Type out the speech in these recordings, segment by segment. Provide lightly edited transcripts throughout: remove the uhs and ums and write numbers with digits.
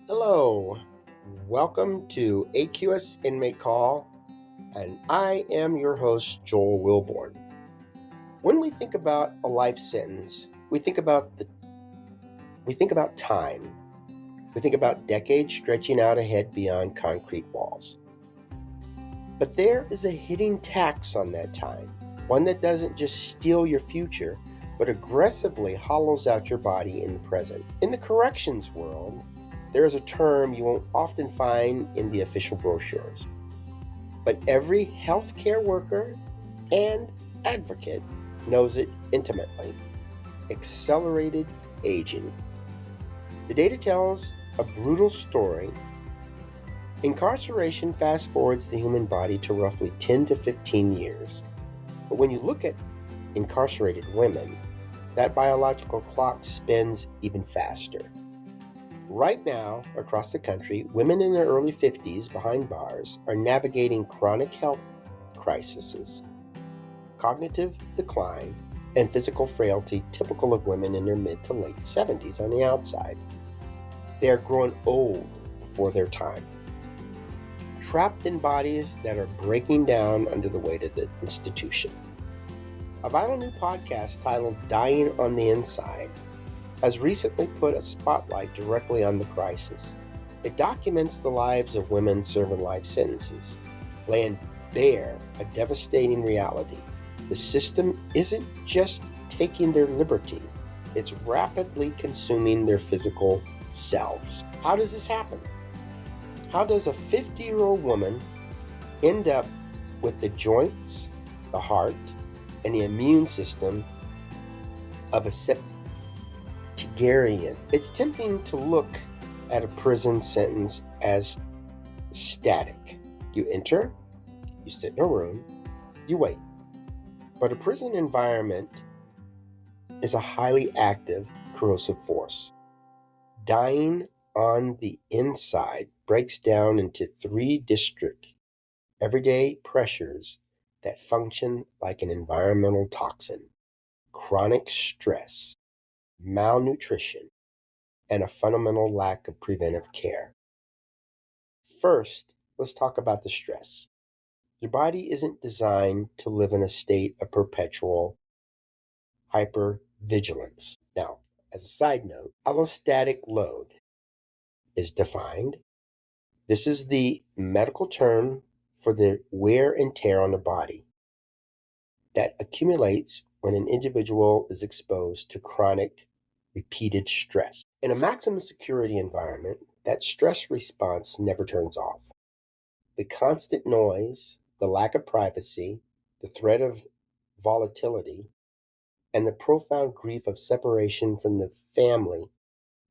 Hello, welcome to AQS Inmate Call, and I am your host, Joel Wilborn. When we think about a life sentence, we think about time. We think about decades stretching out ahead beyond concrete walls. But there is a hidden tax on that time, one that doesn't just steal your future, but aggressively hollows out your body in the present. In the corrections world, there is a term you won't often find in the official brochures, but every healthcare worker and advocate knows it intimately: accelerated aging. The data tells a brutal story. Incarceration fast forwards the human body to roughly 10 to 15 years. But when you look at incarcerated women, that biological clock spins even faster. Right now, across the country, women in their early 50s behind bars are navigating chronic health crises, cognitive decline, and physical frailty typical of women in their mid to late 70s on the outside. They are growing old before their time, trapped in bodies that are breaking down under the weight of the institution. A vital new podcast titled Dying on the Inside has recently put a spotlight directly on the crisis. It documents the lives of women serving life sentences, laying bare a devastating reality. The system isn't just taking their liberty, it's rapidly consuming their physical selves. How does this happen? How does a 50-year-old woman end up with the joints, the heart, and the immune system of a septuagenarian? It's tempting to look at a prison sentence as static. You enter, you sit in a room, you wait. But a prison environment is a highly active, corrosive force. Dying on the inside breaks down into three distinct, everyday pressures that function like an environmental toxin: chronic stress, malnutrition, and a fundamental lack of preventive care. First, let's talk about the stress. Your body isn't designed to live in a state of perpetual hypervigilance. Now, as a side note, allostatic load is defined. This is the medical term for the wear and tear on the body that accumulates when an individual is exposed to chronic, repeated stress. In a maximum security environment, that stress response never turns off. The constant noise, the lack of privacy, the threat of volatility, and the profound grief of separation from the family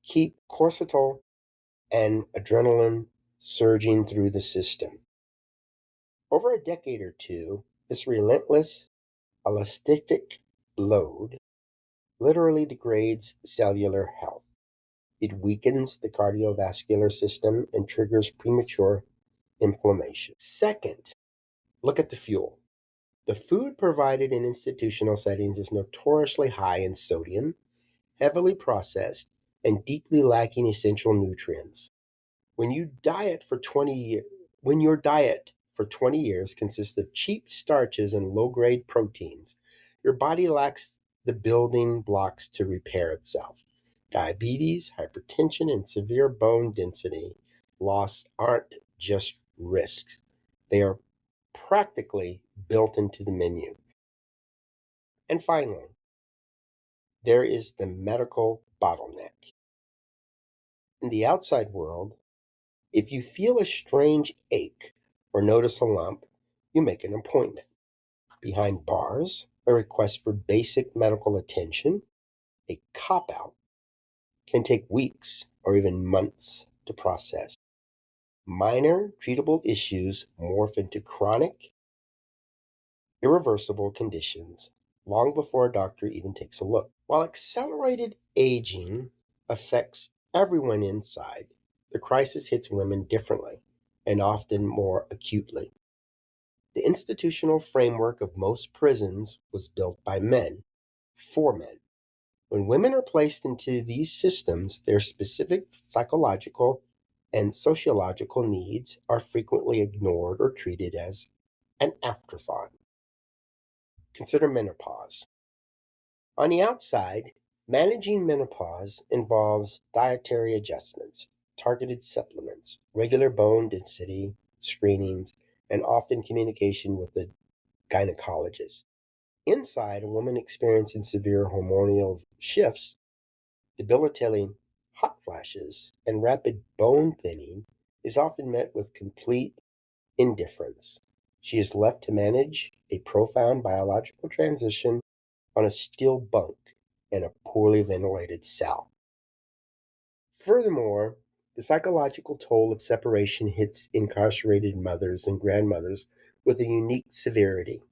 keep cortisol and adrenaline surging through the system. Over a decade or two, this relentless allostatic load literally degrades cellular health. It weakens the cardiovascular system and triggers premature inflammation. Second, look at the fuel. The food provided in institutional settings is notoriously high in sodium, heavily processed, and deeply lacking essential nutrients. When your diet for 20 years consists of cheap starches and low-grade proteins, your body lacks the building blocks to repair itself. Diabetes, hypertension, and severe bone density loss aren't just risks. They are practically built into the menu. And finally, there is the medical bottleneck. In the outside world, if you feel a strange ache or notice a lump, you make an appointment. Behind bars, a request for basic medical attention, a cop-out, can take weeks or even months to process. Minor treatable issues morph into chronic, irreversible conditions long before a doctor even takes a look. While accelerated aging affects everyone inside, the crisis hits women differently and often more acutely. The institutional framework of most prisons was built by men, for men. When women are placed into these systems, their specific psychological and sociological needs are frequently ignored or treated as an afterthought. Consider menopause. On the outside, managing menopause involves dietary adjustments, targeted supplements, regular bone density screenings, and often communication with the gynecologist. Inside, a woman experiencing severe hormonal shifts, debilitating hot flashes, and rapid bone thinning is often met with complete indifference. She is left to manage a profound biological transition on a steel bunk in a poorly ventilated cell. Furthermore, the psychological toll of separation hits incarcerated mothers and grandmothers with a unique severity.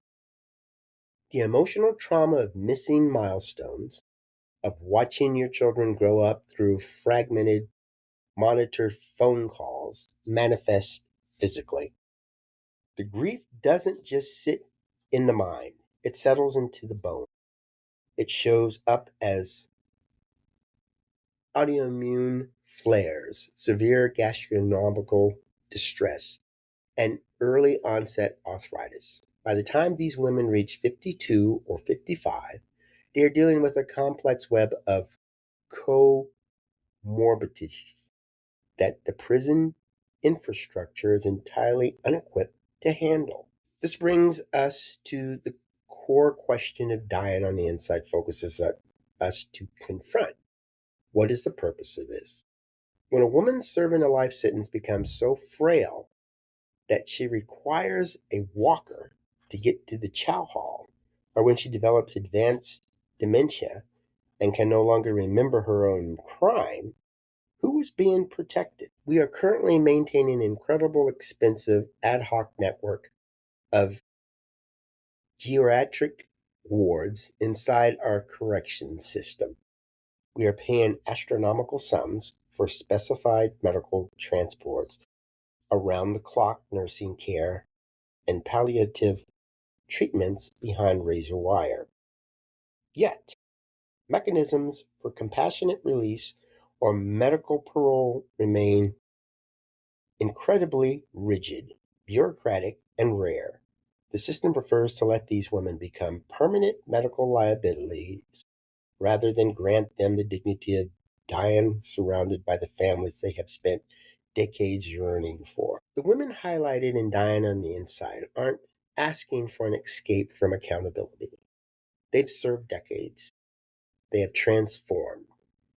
The emotional trauma of missing milestones, of watching your children grow up through fragmented, monitored phone calls, manifests physically. The grief doesn't just sit in the mind, it settles into the bone. It shows up as autoimmune flares, severe gastronomical distress, and early onset arthritis. By the time these women reach 52 or 55, they are dealing with a complex web of comorbidities that the prison infrastructure is entirely unequipped to handle. This brings us to the core question of dying on the inside, focuses us to confront. What is the purpose of this? When a woman serving a life sentence becomes so frail that she requires a walker to get to the chow hall, or when she develops advanced dementia and can no longer remember her own crime, who is being protected? We are currently maintaining an incredible, expensive, ad hoc network of geriatric wards inside our corrections system. We are paying astronomical sums for specified medical transport, around the clock nursing care, and palliative treatments behind razor wire. Yet, mechanisms for compassionate release or medical parole remain incredibly rigid, bureaucratic, and rare. The system prefers to let these women become permanent medical liabilities rather than grant them the dignity of dying surrounded by the families they have spent decades yearning for. The women highlighted in Dying on the Inside aren't asking for an escape from accountability. They've served decades. They have transformed.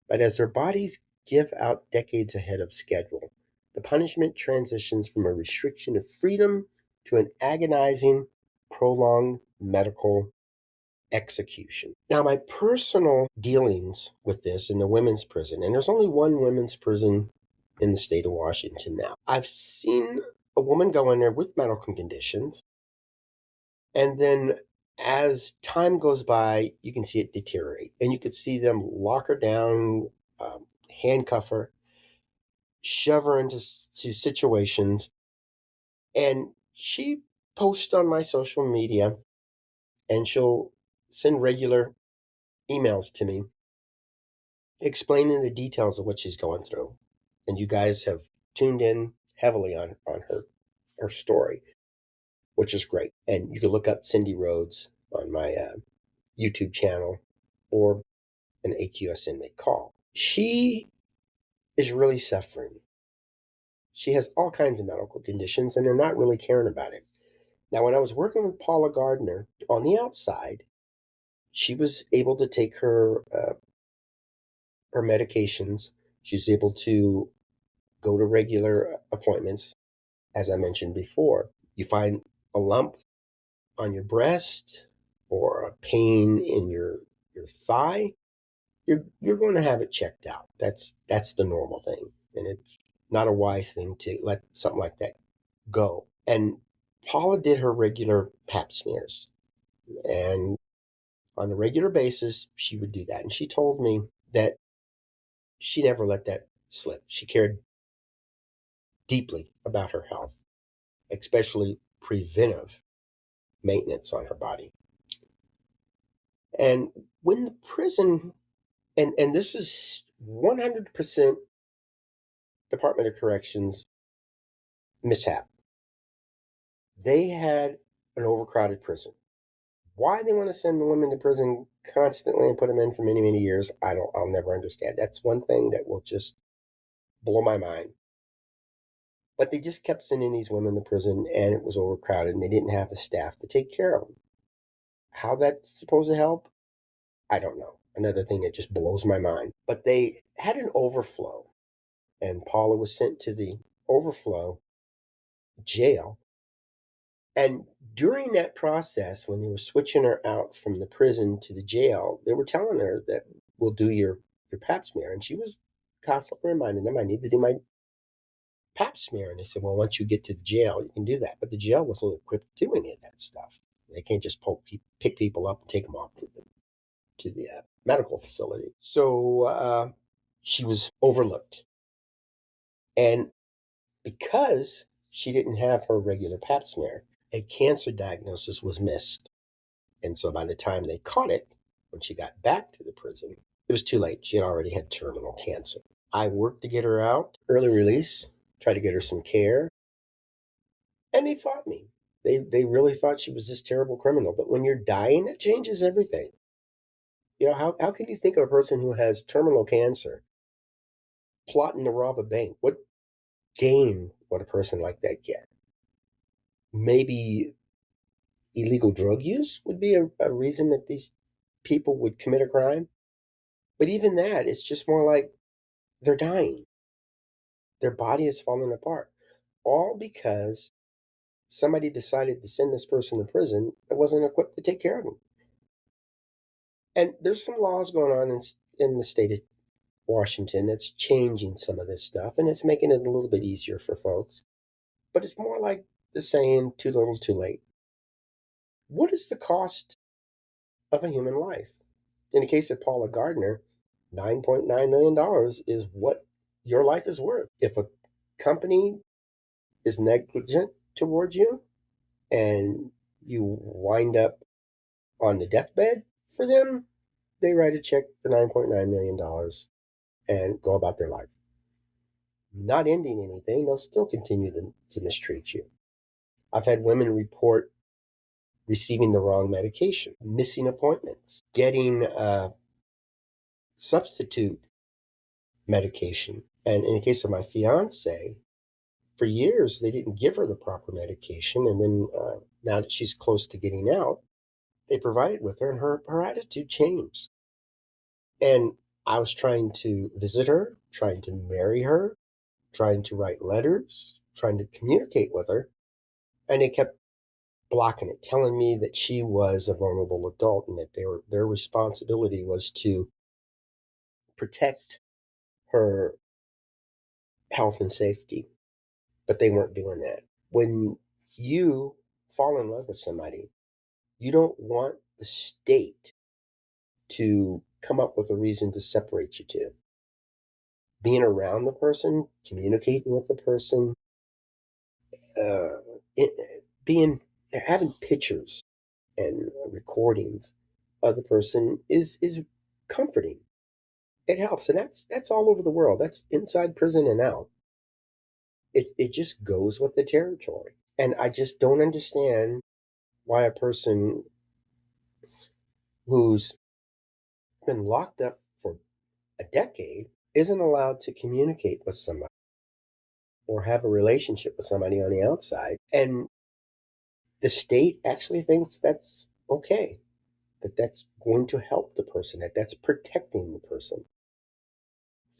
But as their bodies give out decades ahead of schedule, the punishment transitions from a restriction of freedom to an agonizing, prolonged medical execution. Now, my personal dealings with this in the women's prison, and there's only one women's prison in the state of Washington now. I've seen a woman go in there with medical conditions, and then as time goes by, you can see it deteriorate, and you could see them lock her down, handcuff her, shove her into situations, and she posts on my social media, and she'll send regular emails to me explaining the details of what she's going through. And you guys have tuned in heavily on her story, which is great. And you can look up Cindy Rhodes on my YouTube channel or an AQS Inmate Call. She is really suffering. She has all kinds of medical conditions, and they're not really caring about it. Now, when I was working with Paula Gardner on the outside, she was able to take her medications. She's able to go to regular appointments. As I mentioned before, you find a lump on your breast or a pain in your thigh, you're going to have it checked out. That's the normal thing, and it's not a wise thing to let something like that go. And Paula did her regular pap smears, and on a regular basis she would do that. And she told me that she never let that slip. She cared deeply about her health, especially preventive maintenance on her body. And when the prison, and this is 100% Department of Corrections mishap. They had an overcrowded prison. Why they want to send the women to prison constantly and put them in for many, many years, I'll never understand. That's one thing that will just blow my mind. But they just kept sending these women to prison, and it was overcrowded, and they didn't have the staff to take care of them. How that's supposed to help, I don't know. Another thing that just blows my mind. But they had an overflow, and Paula was sent to the overflow jail. And during that process, when they were switching her out from the prison to the jail, they were telling her that we'll do your pap smear. And she was constantly reminding them, I need to do my pap smear. And they said, well, once you get to the jail, you can do that. But the jail wasn't equipped to do any of that stuff. They can't just pick people up and take them off to the medical facility. So she was overlooked. And because she didn't have her regular pap smear, a cancer diagnosis was missed. And so by the time they caught it, when she got back to the prison, it was too late. She had already had terminal cancer. I worked to get her out, early release, tried to get her some care, and they fought me. They really thought she was this terrible criminal. But when you're dying, it changes everything. You know, how can you think of a person who has terminal cancer plotting to rob a bank? What gain would a person like that get? Maybe illegal drug use would be a reason that these people would commit a crime. But even that, it's just more like they're dying. Their body is falling apart. All because somebody decided to send this person to prison that wasn't equipped to take care of them. And there's some laws going on in the state of Washington that's changing some of this stuff, and it's making it a little bit easier for folks. But it's more like the saying, too little, too late. What is the cost of a human life? In the case of Paula Gardner, $9.9 million is what your life is worth. If a company is negligent towards you and you wind up on the deathbed for them, they write a check for $9.9 million and go about their life. Not ending anything, they'll still continue to mistreat you. I've had women report receiving the wrong medication, missing appointments, getting substitute medication. And in the case of my fiance, for years they didn't give her the proper medication. And then now that she's close to getting out, they provided with her, and her attitude changed. And I was trying to visit her, trying to marry her, trying to write letters, trying to communicate with her. And they kept blocking it, telling me that she was a vulnerable adult and that their responsibility was to protect her health and safety. But they weren't doing that. When you fall in love with somebody, you don't want the state to come up with a reason to separate you two. Being around the person, communicating with the person, having pictures and recordings of the person is comforting. It helps, and that's all over the world. That's inside prison and out. It just goes with the territory, and I just don't understand why a person who's been locked up for a decade isn't allowed to communicate with somebody or have a relationship with somebody on the outside. And the state actually thinks that's okay, that that's going to help the person, that that's protecting the person.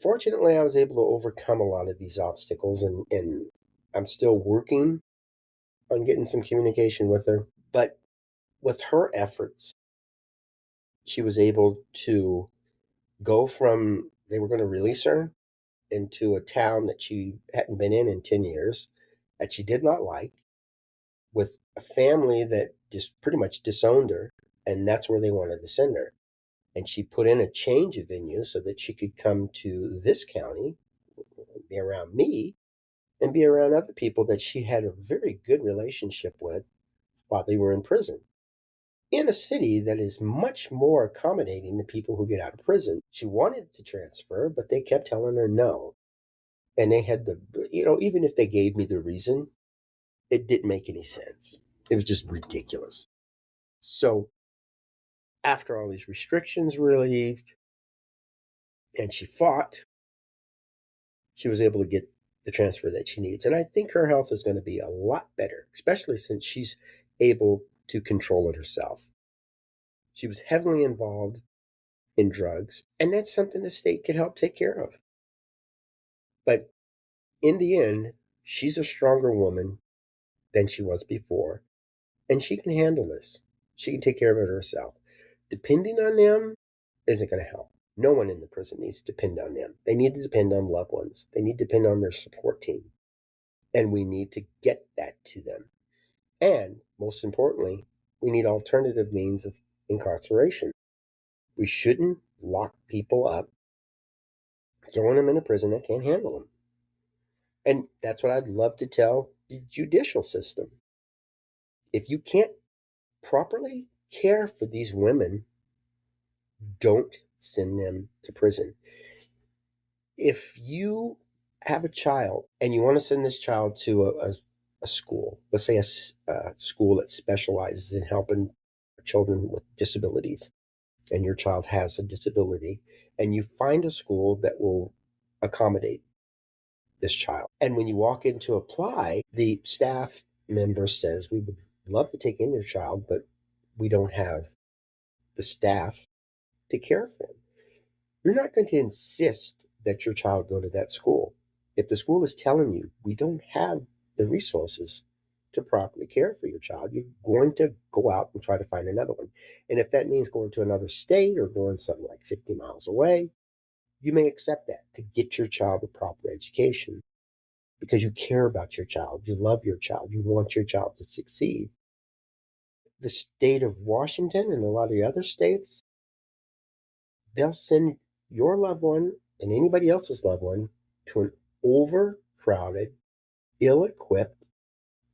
Fortunately, I was able to overcome a lot of these obstacles, and I'm still working on getting some communication with her. But with her efforts, she was able to go from, they were going to release her into a town that she hadn't been in 10 years, that she did not like, with a family that just pretty much disowned her, and that's where they wanted to send her. And she put in a change of venue so that she could come to this county, be around me, and be around other people that she had a very good relationship with while they were in prison. In a city that is much more accommodating to people who get out of prison. She wanted to transfer, but they kept telling her no. And they had even if they gave me the reason, it didn't make any sense. It was just ridiculous. So after all these restrictions were relieved and she fought, she was able to get the transfer that she needs. And I think her health is going to be a lot better, especially since she's able to control it herself. She was heavily involved in drugs, and that's something the state could help take care of. But in the end, she's a stronger woman than she was before, and she can handle this. She can take care of it herself. Depending on them isn't going to help. No one in the prison needs to depend on them. They need to depend on loved ones. They need to depend on their support team. And we need to get that to them. And most importantly, we need alternative means of incarceration. We shouldn't lock people up, throwing them in a prison that can't handle them. And that's what I'd love to tell the judicial system. If you can't properly care for these women, don't send them to prison. If you have a child and you want to send this child to a school, let's say a school that specializes in helping children with disabilities, and your child has a disability, and you find a school that will accommodate this child. And when you walk in to apply, the staff member says, "We would love to take in your child, but we don't have the staff to care for him." You're not going to insist that your child go to that school. If the school is telling you, "We don't have the resources to properly care for your child," you're going to go out and try to find another one. And if that means going to another state or going something like 50 miles away, you may accept that to get your child a proper education because you care about your child, you love your child, you want your child to succeed. The state of Washington and a lot of the other states, they'll send your loved one and anybody else's loved one to an overcrowded, ill-equipped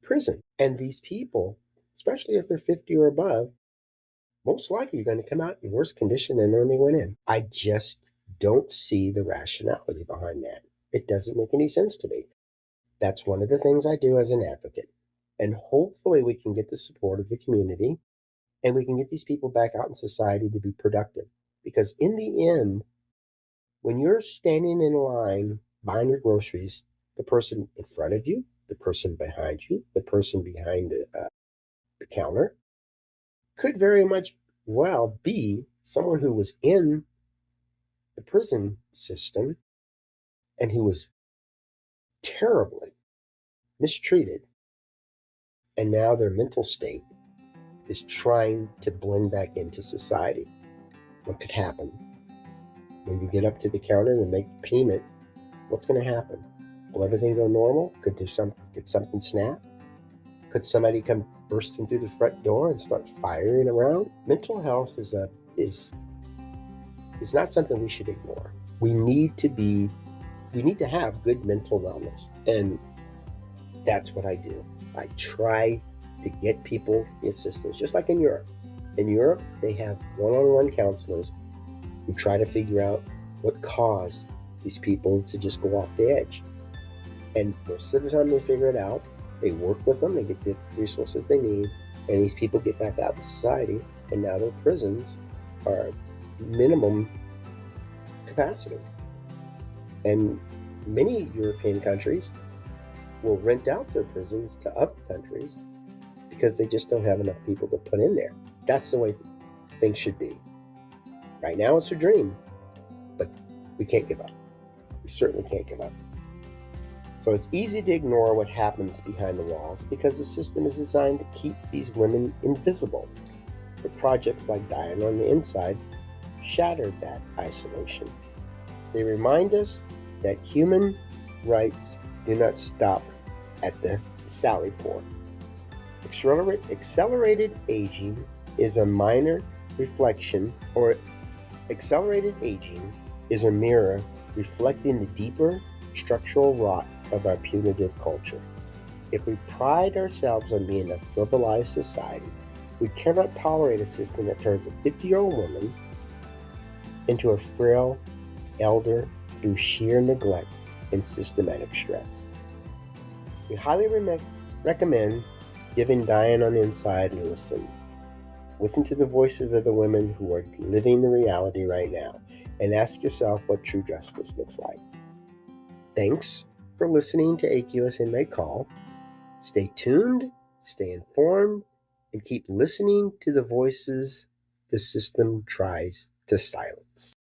prison. And these people, especially if they're 50 or above, most likely are going to come out in worse condition than when they went in. I just don't see the rationality behind that. It doesn't make any sense to me. That's one of the things I do as an advocate. And hopefully we can get the support of the community and we can get these people back out in society to be productive. Because in the end, when you're standing in line buying your groceries, the person in front of you, the person behind you, the person behind the counter could very much well be someone who was in the prison system and who was terribly mistreated. And now their mental state is trying to blend back into society. What could happen? When you get up to the counter and make payment, what's going to happen? Will everything go normal? Could something snap? Could somebody come bursting through the front door and start firing around? Mental health is not something we should ignore. We need to have good mental wellness. And that's what I do. I try to get people the assistance, just like in Europe. In Europe, they have one-on-one counselors who try to figure out what caused these people to just go off the edge. And most of the time they figure it out. They work with them, they get the resources they need, and these people get back out to society, and now their prisons are minimum capacity. And many European countries will rent out their prisons to other countries because they just don't have enough people to put in there. That's the way things should be. Right now it's a dream, but we can't give up. We certainly can't give up. So it's easy to ignore what happens behind the walls because the system is designed to keep these women invisible. But projects like Dying on the Inside shattered that isolation. They remind us that human rights do not stop at the sally port. Accelerated aging is a minor reflection, or accelerated aging is a mirror reflecting the deeper structural rot of our punitive culture. If we pride ourselves on being a civilized society, we cannot tolerate a system that turns a 50-year-old woman into a frail elder through sheer neglect and systematic stress. We highly recommend giving Diane on the Inside a listen. Listen to the voices of the women who are living the reality right now and ask yourself what true justice looks like. Thanks for listening to AQS Inmate Call. Stay tuned, stay informed, and keep listening to the voices the system tries to silence.